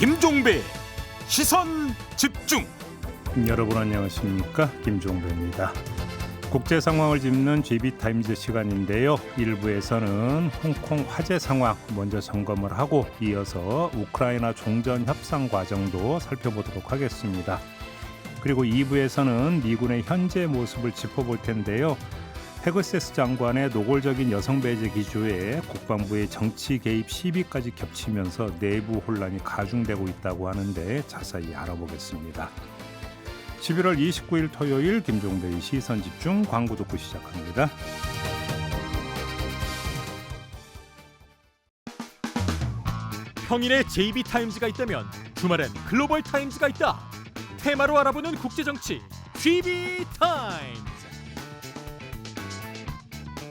김종배 시선 집중. 여러분 안녕하십니까, 김종배입니다. 국제 상황을 짚는 JB타임즈 시간인데요. 1부에서는 홍콩 화재 상황 먼저 점검을 하고 이어서 우크라이나 종전 협상 과정도 살펴보도록 하겠습니다. 그리고 2부에서는 미군의 현재 모습을 짚어볼 텐데요. 페거세스 장관의 노골적인 여성 배제 기조에 국방부의 정치 개입 시비까지 겹치면서 내부 혼란이 가중되고 있다고 하는데 자세히 알아보겠습니다. 11월 29일 토요일 김종배의 시선집중 광고 듣고 시작합니다. 평일에 JB타임즈가 있다면 주말엔 글로벌타임즈가 있다. 테마로 알아보는 국제정치 JB타임즈.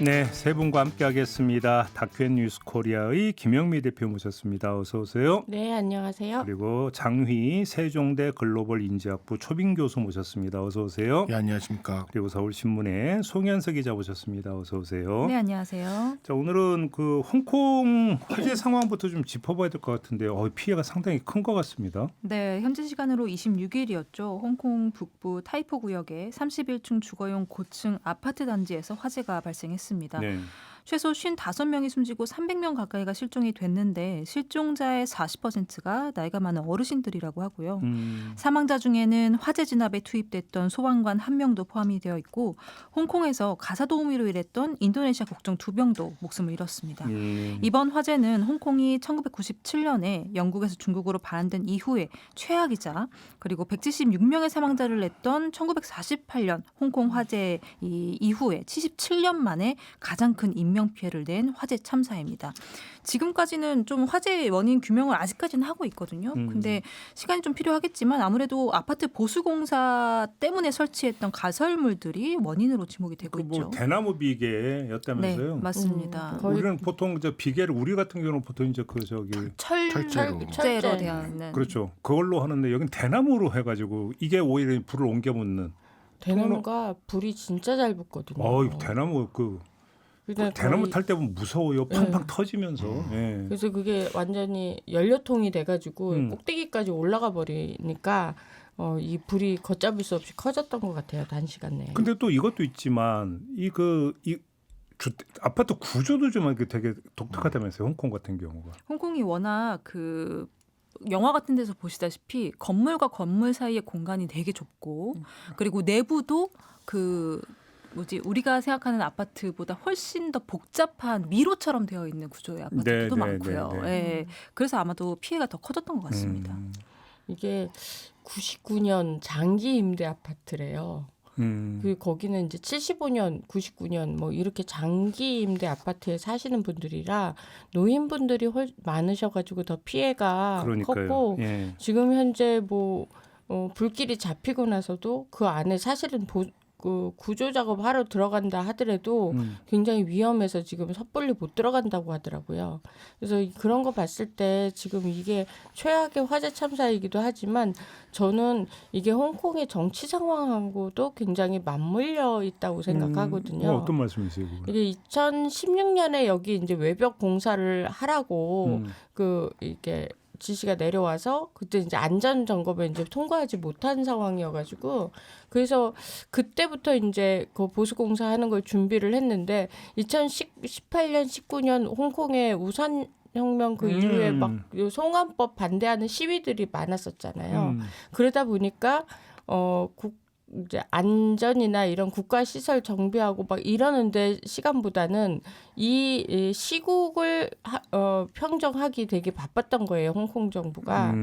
네, 세 분과 함께하겠습니다. 다큐엔 뉴스 코리아의 김영미 대표 모셨습니다. 어서 오세요. 네, 안녕하세요. 그리고 장휘 세종대 글로벌 인지학부 초빙 교수 모셨습니다. 어서 오세요. 네, 안녕하십니까. 그리고 서울신문의 송현석 기자 모셨습니다. 어서 오세요. 네, 안녕하세요. 자, 오늘은 그 홍콩 화재 상황부터 좀 짚어봐야 될 것 같은데요. 피해가 상당히 큰 것 같습니다. 네, 현지 시간으로 26일이었죠. 홍콩 북부 타이포 구역의 31층 주거용 고층 아파트 단지에서 화재가 발생했습니다. 네. 최소 55명이 숨지고 300명 가까이가 실종이 됐는데 실종자의 40%가 나이가 많은 어르신들이라고 하고요. 사망자 중에는 화재 진압에 투입됐던 소방관 1명도 포함이 되어 있고 홍콩에서 가사 도우미로 일했던 인도네시아 국적 2명도 목숨을 잃었습니다. 이번 화재는 홍콩이 1997년에 영국에서 중국으로 반환된 이후에 최악이자 그리고 176명의 사망자를 냈던 1948년 홍콩 화재 이후에 77년 만에 가장 큰 인명피해를 낸 화재 참사입니다. 지금까지는 좀 화재 원인 규명을 아직까지는 하고 있거든요. 근데 시간이 좀 필요하겠지만 아무래도 아파트 보수공사 때문에 설치했던 가설물들이 원인으로 지목이 되고 있죠. 대나무 비계였다면서요? 네, 맞습니다. 우리는 보통 저 비계를 우리 같은 경우는 보통 이제 그 저기 철제로 되어 있는. 그렇죠. 그걸로 하는데 여긴 대나무로 해가지고 이게 오히려 불을 옮겨 묻는. 대나무가 불이 진짜 잘 붙거든요. 대나무 대나무 탈 때 보면 무서워요. 팡팡 터지면서. 네. 그래서 그게 완전히 연료통이 돼가지고 꼭대기까지 올라가 버리니까 이 불이 걷잡을 수 없이 커졌던 것 같아요. 단시간 내에. 근데 또 이것도 있지만 아파트 구조도 좀 되게 독특하다면서요. 홍콩 같은 경우가. 홍콩이 워낙 영화 같은 데서 보시다시피 건물과 건물 사이의 공간이 되게 좁고 그리고 내부도 우리가 생각하는 아파트보다 훨씬 더 복잡한 미로처럼 되어 있는 구조의 아파트도 많고요. 네. 그래서 아마도 피해가 더 커졌던 것 같습니다. 이게 99년 장기 임대 아파트래요. 거기는 이제 75년, 99년 뭐 이렇게 장기 임대 아파트에 사시는 분들이라 노인분들이 많으셔가지고 더 피해가 컸고 지금 현재 불길이 잡히고 나서도 그 안에 사실은 구조 작업하러 들어간다 하더라도 굉장히 위험해서 지금 섣불리 못 들어간다고 하더라고요. 그래서 그런 거 봤을 때 지금 이게 최악의 화재 참사이기도 하지만 저는 이게 홍콩의 정치 상황하고도 굉장히 맞물려 있다고 생각하거든요. 어떤 말씀이세요? 이게 2016년에 여기 이제 외벽 공사를 하라고 이게 지시가 내려와서 그때 이제 안전 점검에 이제 통과하지 못한 상황이어가지고 그래서 그때부터 이제 그 보수공사 하는 걸 준비를 했는데 2018년, 19년 홍콩의 우산 혁명 이후에 막 송환법 반대하는 시위들이 많았었잖아요. 그러다 보니까 이제 안전이나 이런 국가 시설 정비하고 막 이러는데 시간보다는 이 시국을 평정하기 되게 바빴던 거예요, 홍콩 정부가.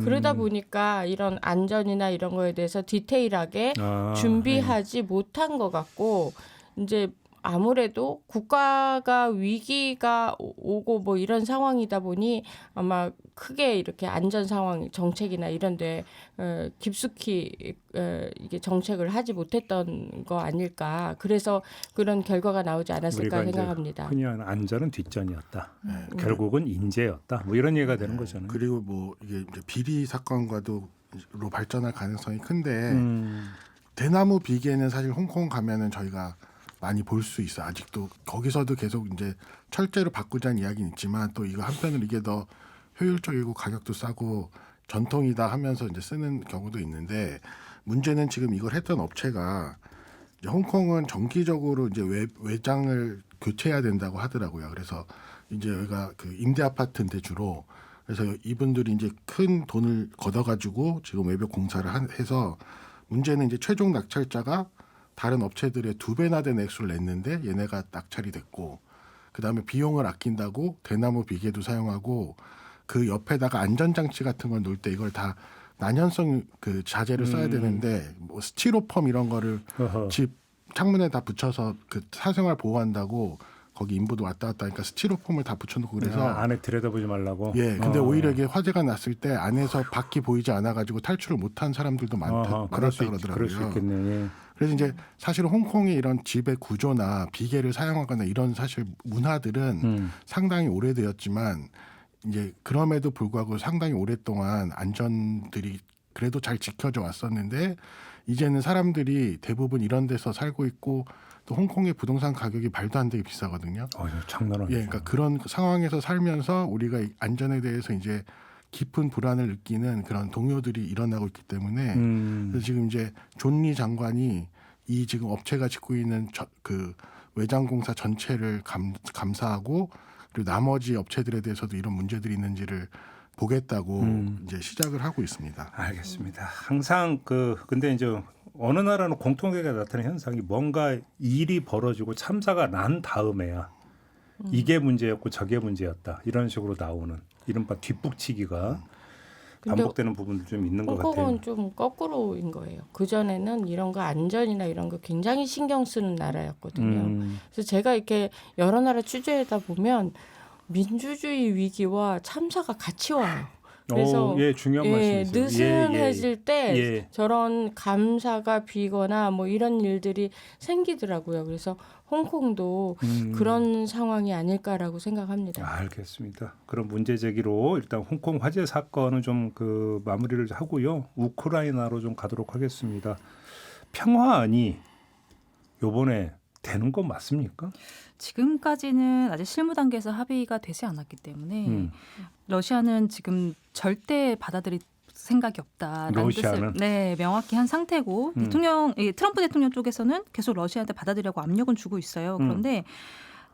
그러다 보니까 이런 안전이나 이런 거에 대해서 디테일하게 준비하지 못한 것 같고 이제 아무래도 국가가 위기가 오고 뭐 이런 상황이다 보니 아마 크게 이렇게 안전 상황 정책이나 이런 데 깊숙이 이게 정책을 하지 못했던 거 아닐까. 그래서 그런 결과가 나오지 않았을까 생각합니다. 흔히 하는 안전은 뒷전이었다. 결국은 인재였다. 뭐 이런 얘기가 되는 거잖아요. 그리고 뭐 이게 이제 비리 사건과도 로 발전할 가능성이 큰데 대나무 비계는 사실 홍콩 가면은 저희가 많이 볼 수 있어. 아직도 거기서도 계속 이제 철제로 바꾸자는 이야기는 있지만 또 이거 한편으로 이게 더 효율적이고 가격도 싸고 전통이다 하면서 이제 쓰는 경우도 있는데 문제는 지금 이걸 했던 업체가 이제 홍콩은 정기적으로 이제 외장을 교체해야 된다고 하더라고요. 그래서 이제 여기가 그 임대 아파트인데 주로 그래서 이분들이 이제 큰 돈을 걷어가지고 지금 외벽 공사를 해서 문제는 이제 최종 낙찰자가 다른 업체들의 2배나 된 액수를 냈는데 얘네가 낙찰이 됐고 그다음에 비용을 아낀다고 대나무 비계도 사용하고 그 옆에다가 안전장치 같은 걸 놓을 때 이걸 다 난연성 그 자재를 써야 되는데 뭐 스티로폼 이런 거를 집 창문에 다 붙여서 그 사생활 보호한다고 거기 인부도 왔다 갔다 하니까 스티로폼을 다 붙여놓고 그래서 안에 들여다보지 말라고. 예, 근데 오히려 이게 화재가 났을 때 안에서 밖이 보이지 않아가지고 탈출을 못한 사람들도 많았다 그러더라고요. 그럴 수 있겠네요. 예. 그래서 이제 사실 홍콩의 이런 집의 구조나 비계를 사용하거나 이런 사실 문화들은 상당히 오래되었지만 이제 그럼에도 불구하고 상당히 오랫동안 안전들이 그래도 잘 지켜져 왔었는데 이제는 사람들이 대부분 이런 데서 살고 있고 또 홍콩의 부동산 가격이 말도 안 되게 비싸거든요. 장난 아니죠. 예, 그러니까 그런 상황에서 살면서 우리가 안전에 대해서 이제 깊은 불안을 느끼는 그런 동요들이 일어나고 있기 때문에 그래서 지금 이제 존 리 장관이 이 지금 업체가 짓고 있는 그 외장공사 전체를 감사하고 그리고 나머지 업체들에 대해서도 이런 문제들이 있는지를 보겠다고 이제 시작을 하고 있습니다. 알겠습니다. 항상 근데 이제 어느 나라는 공통되게 나타나는 현상이 뭔가 일이 벌어지고 참사가 난 다음에야 이게 문제였고 저게 문제였다 이런 식으로 나오는 이른바 뒷북치기가 반복되는 부분도 좀 있는 것 같아요. 홍콩은 좀 거꾸로인 거예요. 그 전에는 이런 거 안전이나 이런 거 굉장히 신경 쓰는 나라였거든요. 그래서 제가 이렇게 여러 나라 취재하다 보면 민주주의 위기와 참사가 같이 와요. 그래서 중요한 말씀이세요. 느슨해질 때 저런 감사가 비거나 뭐 이런 일들이 생기더라고요. 그래서 홍콩도 그런 상황이 아닐까라고 생각합니다. 알겠습니다. 그럼 문제 제기로 일단 홍콩 화재 사건은 좀 그 마무리를 하고요. 우크라이나로 좀 가도록 하겠습니다. 평화안이 요번에 되는 건 맞습니까? 지금까지는 아직 실무 단계에서 합의가 되지 않았기 때문에 러시아는 지금 절대 받아들일 생각이 없다라는 러시아는? 뜻을 명확히 한 상태고 트럼프 대통령 쪽에서는 계속 러시아한테 받아들이려고 압력은 주고 있어요. 그런데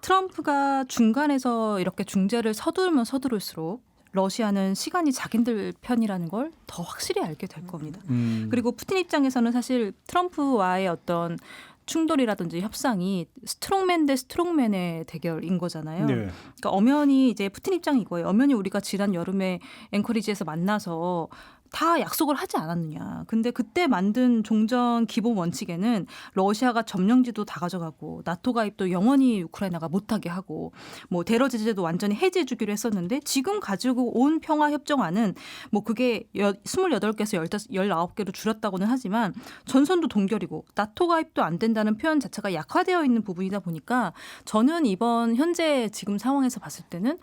트럼프가 중간에서 이렇게 중재를 서두르면 서두를수록 러시아는 시간이 자기들 편이라는 걸 더 확실히 알게 될 겁니다. 그리고 푸틴 입장에서는 사실 트럼프와의 어떤 충돌이라든지 협상이 스트롱맨 대 스트롱맨의 대결인 거잖아요. 네. 그러니까 엄연히 이제 푸틴 입장이 이거예요. 엄연히 우리가 지난 여름에 앵커리지에서 만나서 다 약속을 하지 않았느냐. 근데 그때 만든 종전 기본 원칙에는 러시아가 점령지도 다 가져가고 나토 가입도 영원히 우크라이나가 못하게 하고 뭐 대러 제재도 완전히 해제해 주기로 했었는데 지금 가지고 온 평화협정안은 뭐 그게 28개에서 19개로 줄였다고는 하지만 전선도 동결이고 나토 가입도 안 된다는 표현 자체가 약화되어 있는 부분이다 보니까 저는 이번 현재 지금 상황에서 봤을 때는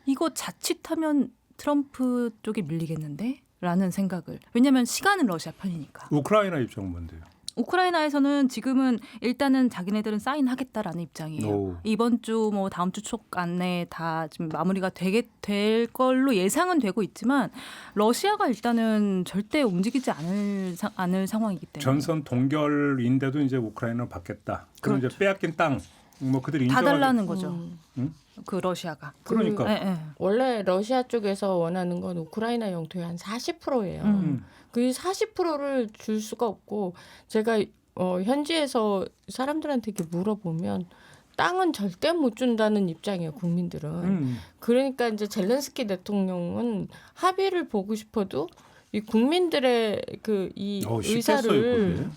이거 자칫하면 트럼프 쪽에 밀리겠는데? 라는 생각을. 왜냐하면 시간은 러시아 편이니까. 우크라이나 입장은 뭔데요? 우크라이나에서는 지금은 일단은 자기네들은 사인하겠다라는 입장이에요. 이번 주 뭐 다음 주 초 안에 다 지금 마무리가 될 걸로 예상은 되고 있지만 러시아가 일단은 절대 움직이지 않을 상황이기 때문에. 전선 동결인데도 이제 우크라이나를 받겠다. 그럼 그렇죠. 이제 빼앗긴 땅 뭐 그들이 다 달라는 거죠. 응? 그 러시아가. 그러니까. 원래 러시아 쪽에서 원하는 건 우크라이나 영토의 한 40%예요. 그 40%를 줄 수가 없고 제가 현지에서 사람들한테 이렇게 물어보면 땅은 절대 못 준다는 입장이에요. 국민들은. 그러니까 이제 젤렌스키 대통령은 합의를 보고 싶어도 이 국민들의 이 의사를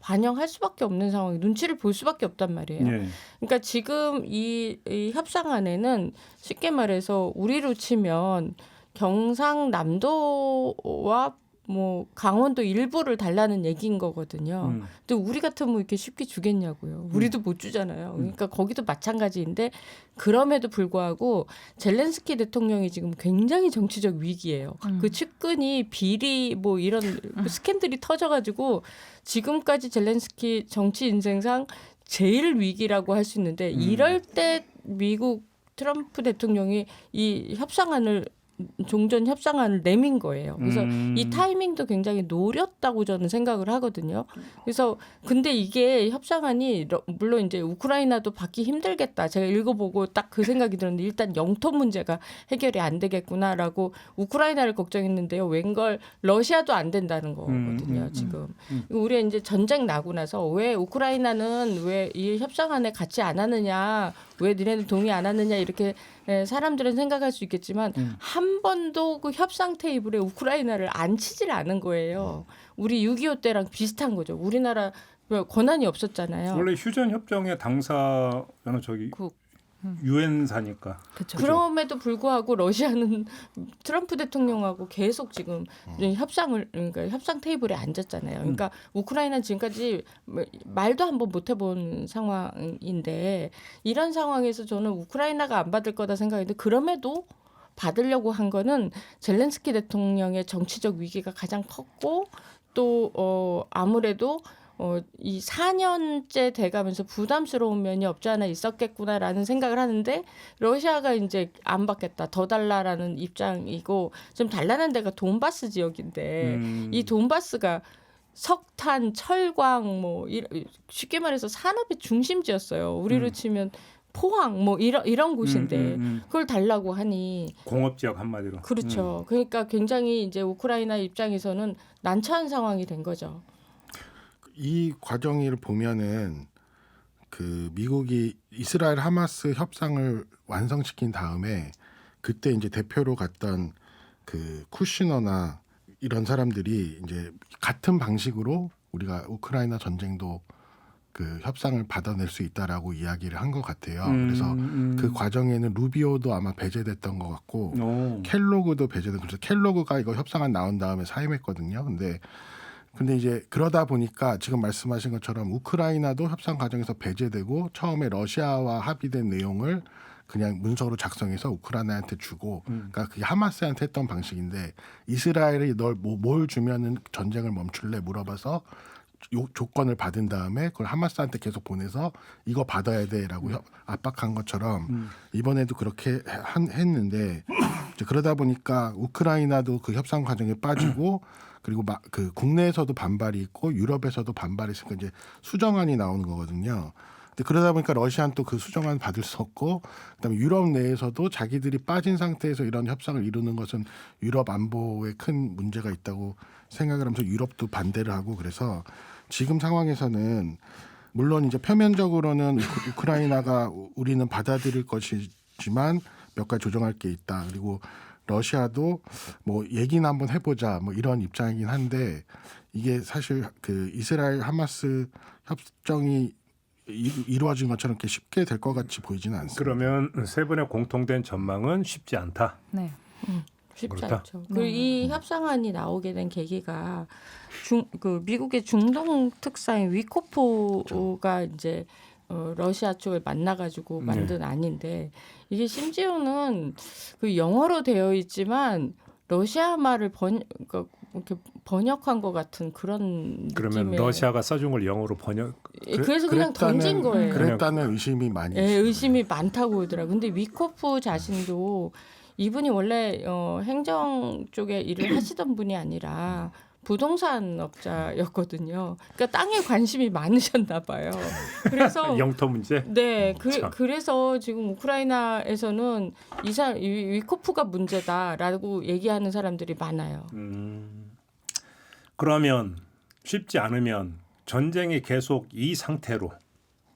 반영할 수밖에 없는 상황이 눈치를 볼 수밖에 없단 말이에요. 네. 그러니까 지금 이 협상안에는 쉽게 말해서 우리로 치면 경상남도와 뭐 강원도 일부를 달라는 얘기인 거거든요. 근데 우리 같으면 이렇게 쉽게 주겠냐고요. 우리도 못 주잖아요. 그러니까 거기도 마찬가지인데 그럼에도 불구하고 젤렌스키 대통령이 지금 굉장히 정치적 위기예요. 그 측근이 비리 뭐 이런 스캔들이 터져가지고 지금까지 젤렌스키 정치 인생상 제일 위기라고 할 수 있는데 이럴 때 미국 트럼프 대통령이 이 협상안을 종전 협상안을 내민 거예요. 그래서 이 타이밍도 굉장히 노렸다고 저는 생각을 하거든요. 그래서 근데 이게 협상안이 물론 이제 우크라이나도 받기 힘들겠다. 제가 읽어보고 딱 그 생각이 들었는데 일단 영토 문제가 해결이 안 되겠구나라고 우크라이나를 걱정했는데요. 웬걸 러시아도 안 된다는 거거든요. 지금 우리 이제 전쟁 나고 나서 왜 우크라이나는 왜 이 협상안에 같이 안 하느냐, 왜 니네들 동의 안 하느냐 이렇게 사람들은 생각할 수 있겠지만 한 번도 그 협상 테이블에 우크라이나를 앉히질 않은 거예요. 우리 6.25 때랑 비슷한 거죠. 우리나라 권한이 없었잖아요. 원래 휴전 협정의 당사는 저기 유엔사니까. 그렇죠. 그럼에도 불구하고 러시아는 트럼프 대통령하고 계속 지금 그러니까 협상 테이블에 앉았잖아요. 그러니까 우크라이나는 지금까지 말도 한번 못 해본 상황인데 이런 상황에서 저는 우크라이나가 안 받을 거다 생각했는데 그럼에도 받으려고 한 거는 젤렌스키 대통령의 정치적 위기가 가장 컸고 또 아무래도 이 4년째 돼가면서 부담스러운 면이 없지 않아 있었겠구나라는 생각을 하는데 러시아가 이제 안 받겠다 더 달라라는 입장이고 좀 달라는 데가 돈바스 지역인데 이 돈바스가 석탄, 철광 뭐 쉽게 말해서 산업의 중심지였어요. 우리로 치면 포항 뭐 이런 곳인데 그걸 달라고 하니 공업 지역 한마디로. 그렇죠. 그러니까 굉장히 이제 우크라이나 입장에서는 난처한 상황이 된 거죠. 이 과정을 보면은 그 미국이 이스라엘 하마스 협상을 완성시킨 다음에 그때 이제 대표로 갔던 그 쿠시너나 이런 사람들이 이제 같은 방식으로 우리가 우크라이나 전쟁도 그 협상을 받아낼 수 있다라고 이야기를 한 것 같아요. 그래서 그 과정에는 루비오도 아마 배제됐던 것 같고 켈로그도 배제된. 그래서 켈로그가 이거 협상안 나온 다음에 사임했거든요. 근데 이제 그러다 보니까 지금 말씀하신 것처럼 우크라이나도 협상 과정에서 배제되고 처음에 러시아와 합의된 내용을 그냥 문서로 작성해서 우크라이나한테 주고 그러니까 그게 하마스한테 했던 방식인데 이스라엘이 널 뭘 주면은 전쟁을 멈출래 물어봐서 조건을 받은 다음에 그걸 하마스한테 계속 보내서 이거 받아야 돼라고 압박한 것처럼 이번에도 그렇게 했는데 이제 그러다 보니까 우크라이나도 그 협상 과정에 빠지고 그리고 그 국내에서도 반발이 있고 유럽에서도 반발이 있으니까 이제 수정안이 나오는 거거든요. 근데 그러다 보니까 러시아는 또 그 수정안 받을 수 없고 그다음에 유럽 내에서도 자기들이 빠진 상태에서 이런 협상을 이루는 것은 유럽 안보에 큰 문제가 있다고 생각을 하면서 유럽도 반대를 하고 그래서 지금 상황에서는 물론 이제 표면적으로는 우크라이나가 우리는 받아들일 것이지만 몇 가지 조정할 게 있다. 그리고 러시아도 뭐 얘기는 한번 해보자 뭐 이런 입장이긴 한데 이게 사실 그 이스라엘 하마스 협정이 이루어진 것처럼 이렇게 쉽게 될 것 같이 보이지는 않습니다. 그러면 세 분의 공통된 전망은 쉽지 않다. 네. 쉽지 그렇다. 않죠. 그리고 이 협상안이 나오게 된 계기가 그 미국의 중동 특사인 위코프가 이제 러시아 쪽을 만나가지고 만든 안인데 이게 심지어는 그 영어로 되어 있지만 러시아 말을 이렇게 번역한 것 같은 그런 그러면 느낌의 러시아가 써준 걸 영어로 번역. 그래서 그냥 던진 거예요. 그랬다는 의심이 많이 예, 있습니다. 의심이 많다고 그러더라고요. 근데 위코프 자신도 이분이 원래 행정 쪽에 일을 하시던 분이 아니라 부동산 업자였거든요. 그러니까 땅에 관심이 많으셨나 봐요. 그래서 영토 문제. 네, 그래서 지금 우크라이나에서는 이 위코프가 문제다라고 얘기하는 사람들이 많아요. 그러면 쉽지 않으면 전쟁이 계속 이 상태로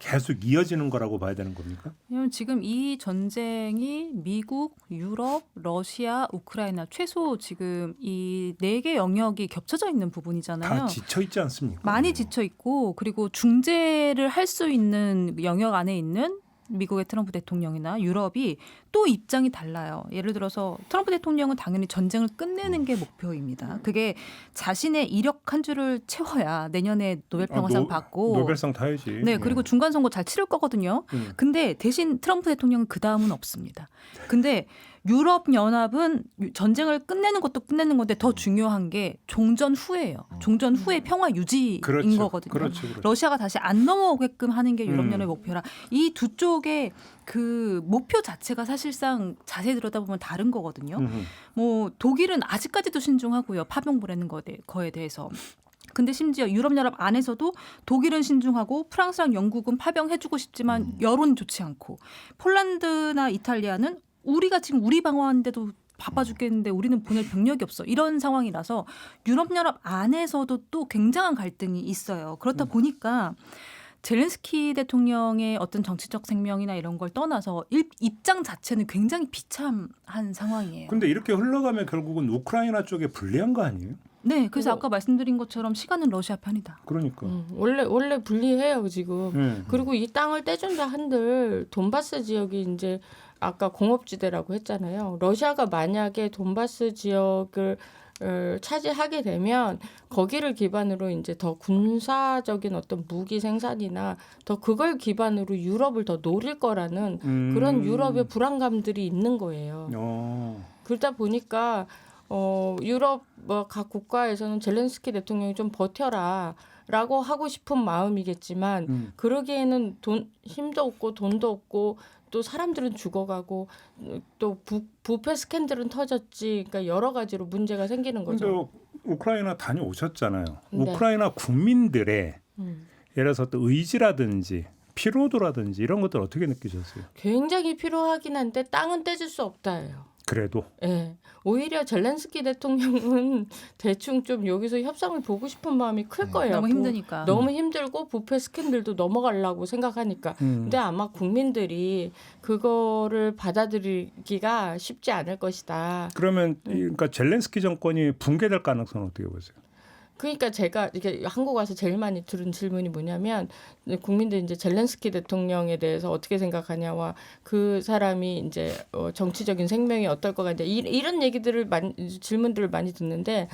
계속 이어지는 거라고 봐야 되는 겁니까? 왜냐하면 지금 이 전쟁이 미국, 유럽, 러시아, 우크라이나 최소 지금 이 4개 영역이 겹쳐져 있는 부분이잖아요. 다 지쳐 있지 않습니까? 많이 지쳐 있고 그리고 중재를 할 수 있는 영역 안에 있는 미국의 트럼프 대통령이나 유럽이 또 입장이 달라요. 예를 들어서 트럼프 대통령은 당연히 전쟁을 끝내는 게 목표입니다. 그게 자신의 이력 한 줄을 채워야 내년에 노벨 평화상 받고 노벨상 타야지. 네, 그리고 중간 선거 잘 치를 거거든요. 근데 대신 트럼프 대통령은 그 다음은 없습니다. 근데 유럽 연합은 전쟁을 끝내는 것도 끝내는 건데 더 중요한 게 종전 후예요. 종전 후의 평화 유지인 그렇죠. 거거든요. 그렇죠. 러시아가 다시 안 넘어오게끔 하는 게 유럽 연합의 목표라 이 두 쪽의 그 목표 자체가 사실상 자세히 들여다보면 다른 거거든요. 뭐 독일은 아직까지도 신중하고요. 파병 보내는 거에 대해서. 근데 심지어 유럽연합 안에서도 독일은 신중하고 프랑스랑 영국은 파병해주고 싶지만 여론이 좋지 않고 폴란드나 이탈리아는 우리가 지금 우리 방어하는데도 바빠 죽겠는데 우리는 보낼 병력이 없어. 이런 상황이라서 유럽연합 안에서도 또 굉장한 갈등이 있어요. 그렇다 보니까 젤렌스키 대통령의 어떤 정치적 생명이나 이런 걸 떠나서 입장 자체는 굉장히 비참한 상황이에요. 근데 이렇게 흘러가면 결국은 우크라이나 쪽에 불리한 거 아니에요? 네, 그래서 아까 말씀드린 것처럼 시간은 러시아 편이다. 그러니까. 원래 불리해요 지금. 그리고 이 땅을 떼준다 한들 돈바스 지역이 이제 아까 공업지대라고 했잖아요. 러시아가 만약에 돈바스 지역을 차지하게 되면 거기를 기반으로 이제 더 군사적인 어떤 무기 생산이나 더 그걸 기반으로 유럽을 더 노릴 거라는 그런 유럽의 불안감들이 있는 거예요. 그러다 보니까 유럽 각 국가에서는 젤렌스키 대통령이 좀 버텨라라고 하고 싶은 마음이겠지만 그러기에는 힘도 없고 돈도 없고 또 사람들은 죽어가고 또 부패 스캔들은 터졌지. 그러니까 여러 가지로 문제가 생기는 거죠. 근데 우크라이나 다녀오셨잖아요. 네. 우크라이나 국민들의 예를 들어서 또 의지라든지 피로도라든지 이런 것들 어떻게 느끼셨어요? 굉장히 필요하긴 한데 땅은 떼줄 수 없다예요. 그래도 예. 오히려 젤렌스키 대통령은 대충 좀 여기서 협상을 보고 싶은 마음이 클 거예요. 너무 힘드니까. 너무 힘들고 부패 스캔들도 넘어가려고 생각하니까. 근데 아마 국민들이 그거를 받아들이기가 쉽지 않을 것이다. 그러면 그러니까 젤렌스키 정권이 붕괴될 가능성은 어떻게 보세요? 그러니까 제가 이게 한국 와서 제일 많이 들은 질문이 뭐냐면 국민들이 이제 젤렌스키 대통령에 대해서 어떻게 생각하냐와 그 사람이 이제 정치적인 생명이 어떨 거가 이제 이런 얘기들을 질문들을 많이 듣는데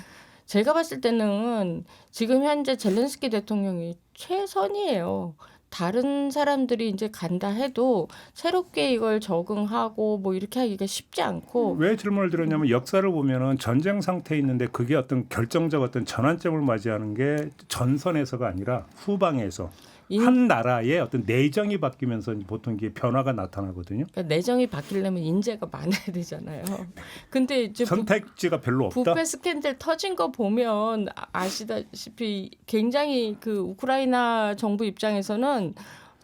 제가 봤을 때는 지금 현재 젤렌스키 대통령이 최선이에요. 다른 사람들이 이제 간다 해도 새롭게 이걸 적응하고 뭐 이렇게 하기가 쉽지 않고. 왜 질문을 드렸냐면 역사를 보면은 전쟁 상태에 있는데 그게 어떤 결정적 어떤 전환점을 맞이하는 게 전선에서가 아니라 후방에서 한 나라의 어떤 내정이 바뀌면서 보통 이게 변화가 나타나거든요. 그러니까 내정이 바뀌려면 인재가 많아야 되잖아요. 근데 이제 선택지가 별로 없다. 부패 스캔들 터진 거 보면 아시다시피 굉장히 그 우크라이나 정부 입장에서는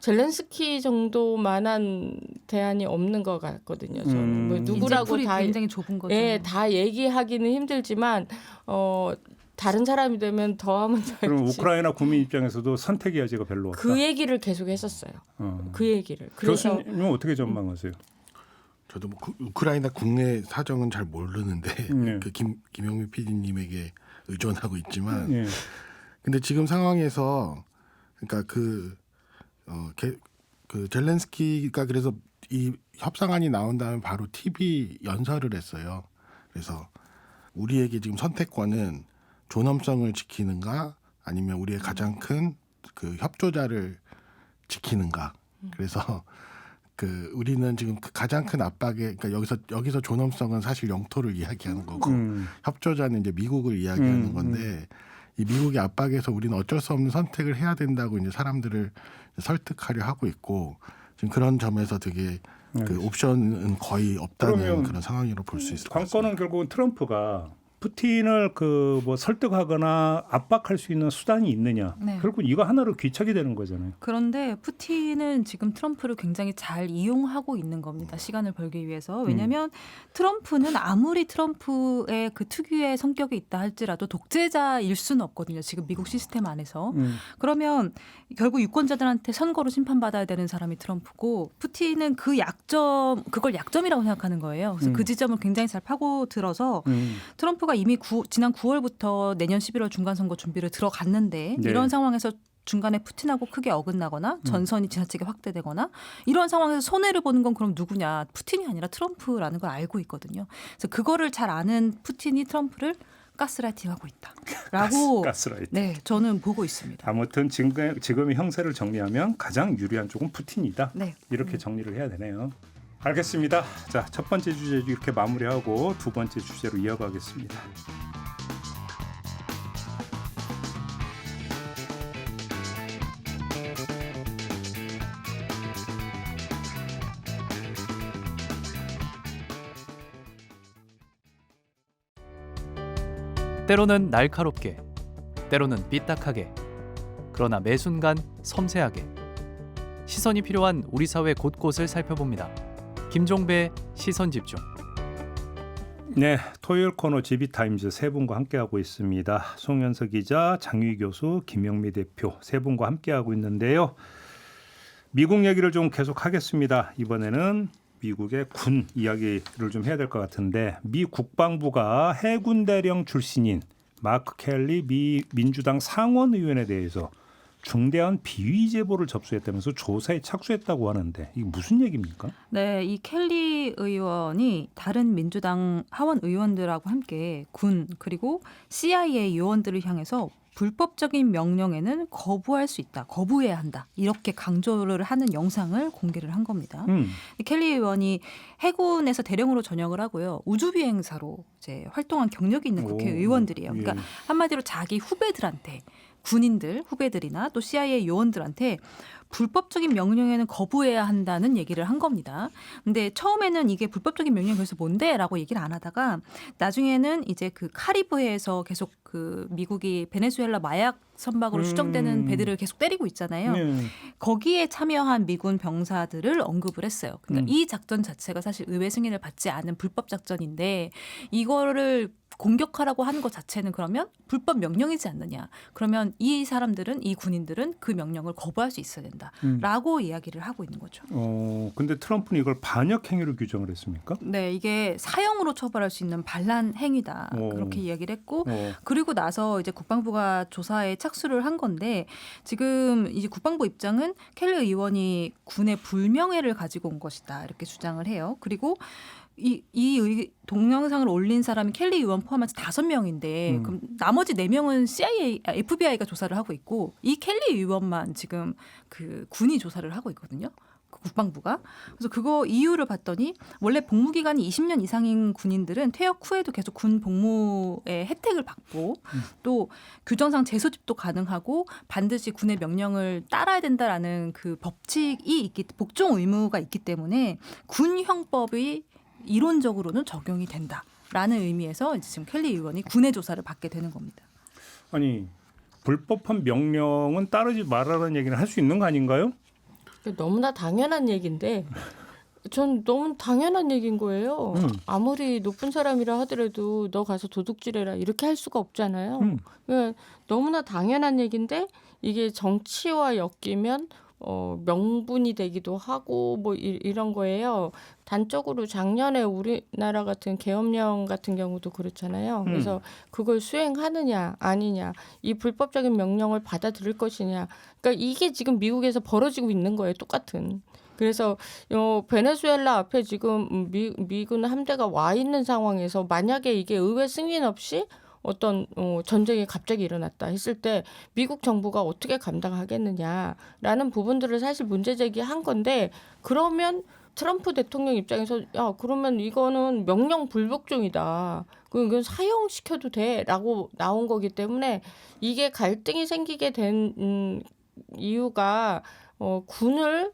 젤렌스키 정도만한 대안이 없는 것 같거든요. 저는 뭐 누구라고 다 굉장히 좁은 거죠. 예, 다 얘기하기는 힘들지만 다른 사람이 되면 더 하면 더 그럼 할지. 우크라이나 국민 입장에서도 선택의 여지가 별로 없다. 그 얘기를 계속 했었어요. 그 얘기를. 그래서 교수님은 어떻게 전망하세요? 저도 뭐 우크라이나 국내 사정은 잘 모르는데 네. 그 김영미 PD님에게 의존하고 있지만 예. 근데 지금 상황에서 그러니까 그 젤렌스키가 그래서 이 협상안이 나온 다음에 바로 TV 연설을 했어요. 그래서 우리에게 지금 선택권은 존엄성을 지키는가 아니면 우리의 가장 큰 그 협조자를 지키는가. 그래서 그 우리는 지금 그 가장 큰 압박에 그러니까 여기서 존엄성은 사실 영토를 이야기하는 거고 협조자는 이제 미국을 이야기하는 건데 이 미국의 압박에서 우리는 어쩔 수 없는 선택을 해야 된다고 이제 사람들을 설득하려 하고 있고 지금 그런 점에서 되게 그 옵션은 거의 없다는 그런 상황으로 볼 수 있을 것 같습니다. 관건은 결국은 트럼프가 푸틴을 뭐 설득하거나 압박할 수 있는 수단이 있느냐. 네. 결국 이거 하나로 귀착이 되는 거잖아요. 그런데 푸틴은 지금 트럼프를 굉장히 잘 이용하고 있는 겁니다. 시간을 벌기 위해서. 왜냐하면 트럼프는 아무리 트럼프의 그 특유의 성격이 있다 할지라도 독재자일 수는 없거든요. 지금 미국 시스템 안에서. 그러면 결국 유권자들한테 선거로 심판받아야 되는 사람이 트럼프고 푸틴은 그걸 약점이라고 생각하는 거예요. 그래서 그 지점을 굉장히 잘 파고들어서 트럼프가 이미 지난 9월부터 내년 11월 중간선거 준비를 들어갔는데 네. 이런 상황에서 중간에 푸틴하고 크게 어긋나거나 전선이 지나치게 확대되거나 이런 상황에서 손해를 보는 건 그럼 누구냐. 푸틴이 아니라 트럼프라는 걸 알고 있거든요. 그래서 그거를 잘 아는 푸틴이 트럼프를 가스라이팅하고 있다라고 가스라이팅. 네, 저는 보고 있습니다. 아무튼 지금의 형세를 정리하면 가장 유리한 쪽은 푸틴이다. 네. 이렇게 정리를 해야 되네요. 알겠습니다. 자, 첫 번째 주제 이렇게 마무리하고 두 번째 주제로 이어가겠습니다. 때로는 날카롭게, 때로는 삐딱하게, 그러나 매 순간 섬세하게 시선이 필요한 우리 사회 곳곳을 살펴봅니다. 김종배의 시선집중. 네, 토요일 코너 GB타임즈 세 분과 함께하고 있습니다. 송현석 기자, 장유희 교수, 김영미 대표 세 분과 함께하고 있는데요. 미국 얘기를 좀 계속하겠습니다. 이번에는 미국의 군 이야기를 좀 해야 될 것 같은데 미 국방부가 해군 대령 출신인 마크 켈리 미 민주당 상원의원에 대해서 중대한 비위 제보를 접수했다면서 조사에 착수했다고 하는데 이게 무슨 얘기입니까? 네, 이 켈리 의원이 다른 민주당 하원 의원들하고 함께 군 그리고 CIA 요원들을 향해서 불법적인 명령에는 거부할 수 있다, 거부해야 한다 이렇게 강조를 하는 영상을 공개를 한 겁니다. 이 켈리 의원이 해군에서 대령으로 전역을 하고요, 우주비행사로 이제 활동한 경력이 있는 국회의원들이에요. 그러니까 한마디로 자기 후배들한테 군인들 후배들이나 또 CIA 요원들한테 불법적인 명령에는 거부해야 한다는 얘기를 한 겁니다. 근데 처음에는 이게 불법적인 명령이 그래서 뭔데라고 얘기를 안 하다가 나중에는 이제 그 카리브해에서 계속 그 미국이 베네수엘라 마약 선박으로 추정되는 배들을 계속 때리고 있잖아요. 거기에 참여한 미군 병사들을 언급을 했어요. 그러니까 이 작전 자체가 사실 의회 승인을 받지 않은 불법 작전인데 이거를 공격하라고 하는 것 자체는 그러면 불법 명령이지 않느냐. 그러면 이 사람들은 이 군인들은 그 명령을 거부할 수 있어야 된다라고 이야기를 하고 있는 거죠. 근데 트럼프는 이걸 반역 행위로 규정을 했습니까? 네, 이게 사형으로 처벌할 수 있는 반란 행위다. 그렇게 이야기를 했고 그리고 나서 이제 국방부가 조사에 착수를 한 건데 지금 이제 국방부 입장은 켈리 의원이 군의 불명예를 가지고 온 것이다. 이렇게 주장을 해요. 그리고 이 동영상을 올린 사람이 켈리 의원 포함해서 5명인데 그럼 나머지 4명은 FBI가 조사를 하고 있고 이 켈리 의원만 지금 그 군이 조사를 하고 있거든요. 국방부가. 그래서 그거 이유를 봤더니 원래 복무 기간이 20년 이상인 군인들은 퇴역 후에도 계속 군 복무의 혜택을 받고 또 규정상 재소집도 가능하고 반드시 군의 명령을 따라야 된다라는 그 법칙이 복종 의무가 있기 때문에 군 형법이 이론적으로는 적용이 된다라는 의미에서 이제 지금 켈리 의원이 군의 조사를 받게 되는 겁니다. 아니 불법한 명령은 따르지 말라는 얘기는 할 수 있는 거 아닌가요? 너무나 당연한 얘기인데 전 너무 당연한 얘기인 거예요. 아무리 높은 사람이라 하더라도 너 가서 도둑질해라 이렇게 할 수가 없잖아요. 그러니까 너무나 당연한 얘기인데 이게 정치와 엮이면 명분이 되기도 하고 뭐 이런 거예요. 단적으로 작년에 우리나라 같은 계엄령 같은 경우도 그렇잖아요. 그래서 그걸 수행하느냐 아니냐, 이 불법적인 명령을 받아들일 것이냐. 그러니까 이게 지금 미국에서 벌어지고 있는 거예요. 똑같은. 그래서 베네수엘라 앞에 지금 미군 함대가 와 있는 상황에서 만약에 이게 의회 승인 없이 어떤 전쟁이 갑자기 일어났다 했을 때 미국 정부가 어떻게 감당하겠느냐라는 부분들을 사실 문제 제기한 건데, 그러면 트럼프 대통령 입장에서 야 그러면 이거는 명령 불복종이다. 그건 사형시켜도 돼라고 나온 거기 때문에 이게 갈등이 생기게 된 이유가 군을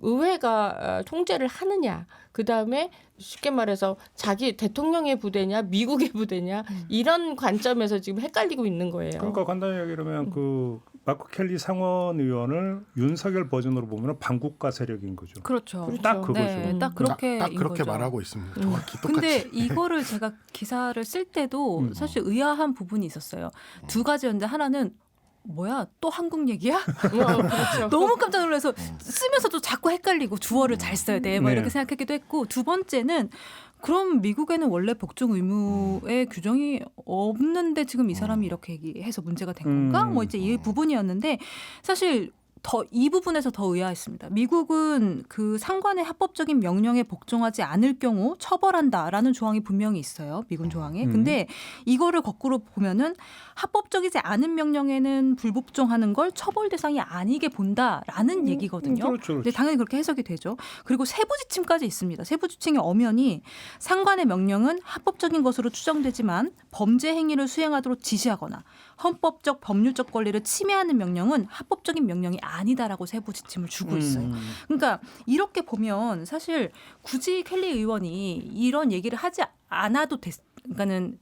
의회가 통제를 하느냐, 그다음에 쉽게 말해서 자기 대통령의 부대냐 미국의 부대냐 이런 관점에서 지금 헷갈리고 있는 거예요. 그러니까 간단히 얘기하면 그 마크 켈리 상원 의원을 윤석열 버전으로 보면 반국가 세력인 거죠. 그렇죠. 딱 그거죠. 네, 딱 그렇게 딱 그렇게 거죠. 말하고 있습니다. 정확히 똑같이. 근데 이거를 제가 기사를 쓸 때도 사실 의아한 부분이 있었어요. 두 가지였는데 하나는 뭐야 또 한국 얘기야? 그렇죠. 너무 깜짝 놀라서 쓰면서도 자꾸 헷갈리고 주어를 잘 써야 돼. 뭐 네. 이렇게 생각하기도 했고, 두 번째는 그럼 미국에는 원래 복종 의무의 규정이 없는데 지금 이 사람이 이렇게 얘기해서 문제가 된 건가? 뭐 이제 이 부분이었는데 사실 이 부분에서 더 의아했습니다. 미국은 그 상관의 합법적인 명령에 복종하지 않을 경우 처벌한다라는 조항이 분명히 있어요. 미군 조항에. 근데 이거를 거꾸로 보면은 합법적이지 않은 명령에는 불복종하는 걸 처벌 대상이 아니게 본다라는 얘기거든요. 그렇죠. 근데 당연히 그렇게 해석이 되죠. 그리고 세부 지침까지 있습니다. 세부 지침의 엄연히 상관의 명령은 합법적인 것으로 추정되지만 범죄 행위를 수행하도록 지시하거나 헌법적 법률적 권리를 침해하는 명령은 합법적인 명령이 아니다라고 세부 지침을 주고 있어요. 그러니까 이렇게 보면 사실 굳이 켈리 의원이 이런 얘기를 하지 않아도 그러니까는